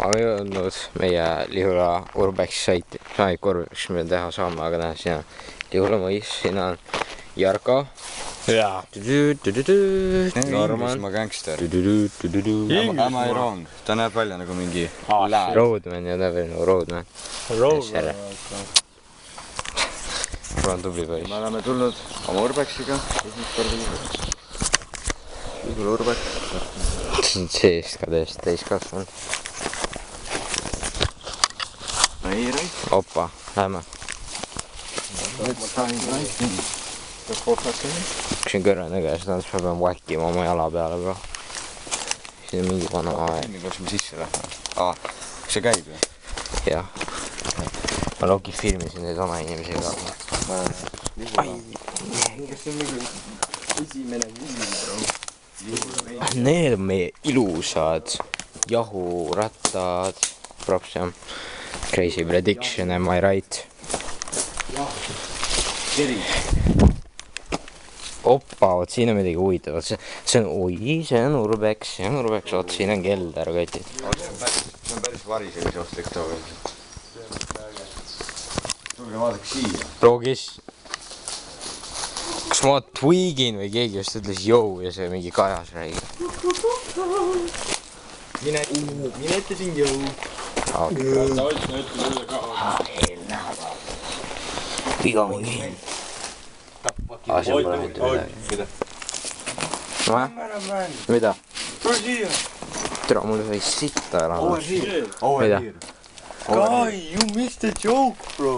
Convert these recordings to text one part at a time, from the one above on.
olen jõudnud meie Lihula Urbex saiti. Sain Urbex me teha saame, aga näe, siin on Lihula mõis, siin on Jarko. Jaa. Norman. Inglismaa gangster. Am I wrong? Ta näeb välja nagu mingi lääd. Roadman ja näeb välja nagu Roadman. Roadman. Mul on tubli poiss. Me oleme tulnud oma Urbexiga. Lihula Urbex. Siin seest ka täiesti täiskasvanud. Ei rait. Opa, lähme. Kui siin kõrve nägeles, siis ma pean vakkima oma jala peale, bro. Siin on mingi vana aeg. Kas me sisse lähme? See käib ju? Jah. Ma Loki filmisin neid oma inimesi ka. Kas see on mingi esimene viimine, bro? Need on meie ilusad jahurattad. Props, jah. Crazy prediction, am I right? Oppa, oot siin on midagi huvitavat. See on Urbex, oot siin on kelder, kotid. See on päris varisemise ostlik too veel. Tulge vaadake siia. Bro, kas ma tweegin või keegi just ütles jõu ja see mingi kajas räägib? Mine ütlesin jõu. Viga mingi. See pole mitte midagi. Mida? Tere, mul sai sitta ära. Mida? Guy, you missed a joke, bro.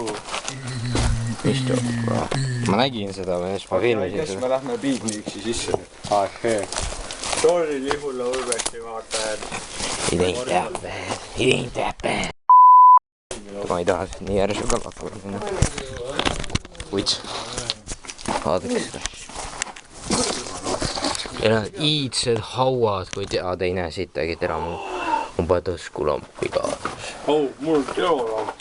Mis joke, bro? Ma nägin seda, ma filmisin seda. Me lähme Beatniksi sisse. Okay. Sorry, Lihula Urbexi vaatajad. It ain't that bad. Ma ei taha nii järsu ka pakkuda sinna. Uits. Vaadaks seda. Meil on iidsed hauad, kui te ei näe sittagi tera mu taskulamp igadus. Mul teolamp.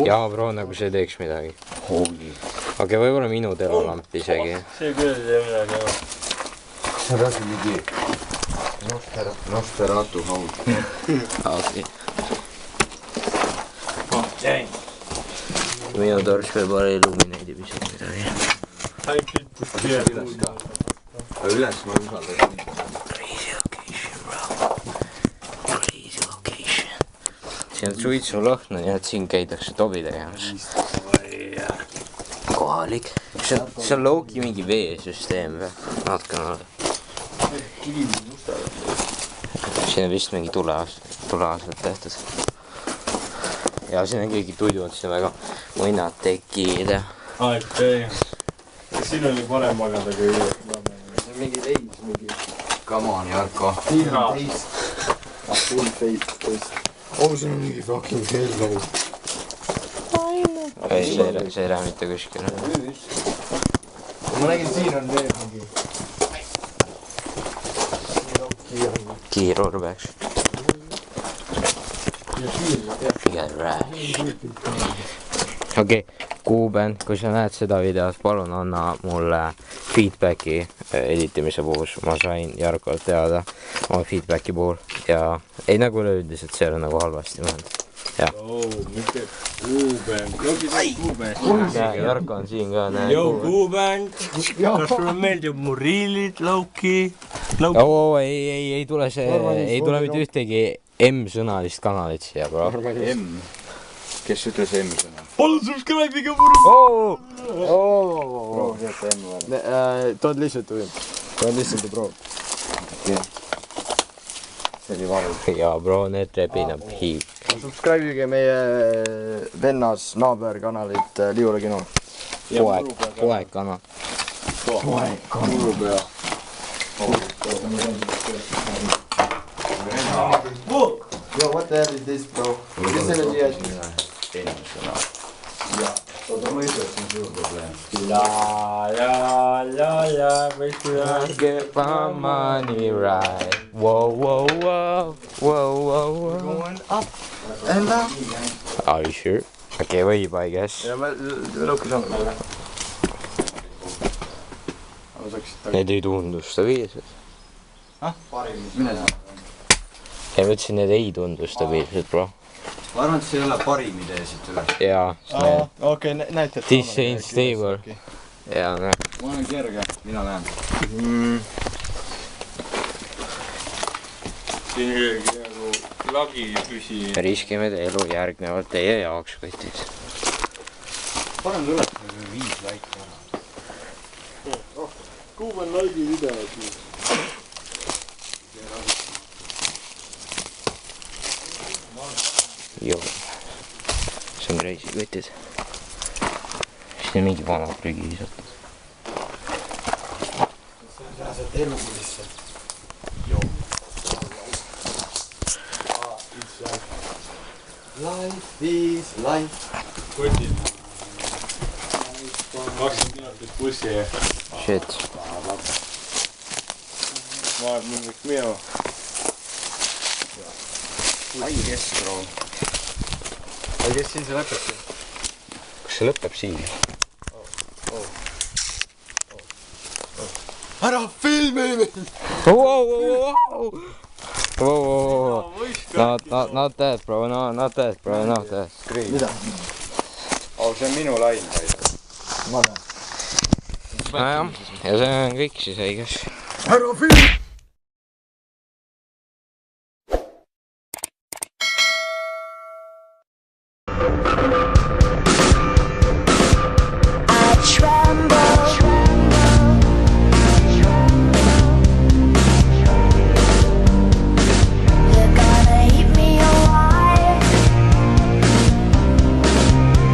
Jaa, bro, nagu see teeks midagi. Okei, võib-olla minu teolamp isegi. See küll ei midagi. See on rassi mingi Nosferatu haud. Okei. Minu tors võib olla illumineedi pisut midagi. Üles ma usaldan. Crazy location, bro. Crazy location. Siin on suitsulõhn, nii et siin käidakse tobi tegemas. Kohalik. See on loogi mingi veesüsteem või? Natukene ole. Siin on vist mingi tuleaastat tehtud. Ja siin on keegi tuidud, siin on väga mõnad tekid. Siin oli parem magada kui see on mingi leis, mingi come on, Jarko. Siin on teist. Full fake teist. See on mingi fucking hello. Ei, see ei lähe mitte kuskile. Ma nägin, siin on veel mingi Kiir Urbex. Okei, Kuuben, kui sa näed seda videot, palun anna mulle feedbacki editimise puhul. Ma sain Jarkolt teada oma feedbacki puhul ja ei nagu üleüldiselt see on nagu halvasti mõelda. Jah. Mitte Kuuben. Jarko on siin ka. Joo, Kuuben. Kas sulle meeldib mu riilid, lauki? Ei tule mitte ühtegi M-sõnalist kanalit siia, bro. M. Kes ütles M-sõna? Palun subscribe'iga muru! Bro, teate M või? Tood lihtsalt või? Tood lihtsalt, bro. See oli varu. Jaa, bro, need repinab hiik. Subscribe'iga meie vennas naaberkanalit Lihula kino. Poeg kanal. Murupea. Yo, what the hell is this, bro? Mis selle siia? M-sõna. Jaa. Oota, ma ütlesin suur probleem. Get my money right. Whoa. Going up and up. Are you sure? Okei, võib, I guess. Ja ma lõukas on. Need ei tundusta viised. Mine saa. ja ma ütlesin, need ei tundu stabiilsed, bro. ma arvan, et see ei ole parim idee siit üle. jaa. okei, näitad. This ain't stable. jaa, näe. ma olen kerge, mina lähen. siin ikkagi nagu lagi püsi. riskime elu järgnevalt teie jaoks, kotid. parem tuleb 5 laiki ära. kuhu on laigi video siis? Joo. See on crazy, kotid. Siis on mingi vana prügi lihtsalt. see on sealt elu lihtsalt. Joo. Life is life. Kotid. 20 minutit bussi. Shit. ma olen mingi minu. ai kes, bro. ai kes siin see lõpeb siin? Kas see lõpeb siin? ära filmi mind! Not that, bro, not that, bro, not that. mida? see on minu lain. ma tean. nojah, ja see on kõik siis õiges. ära filmi!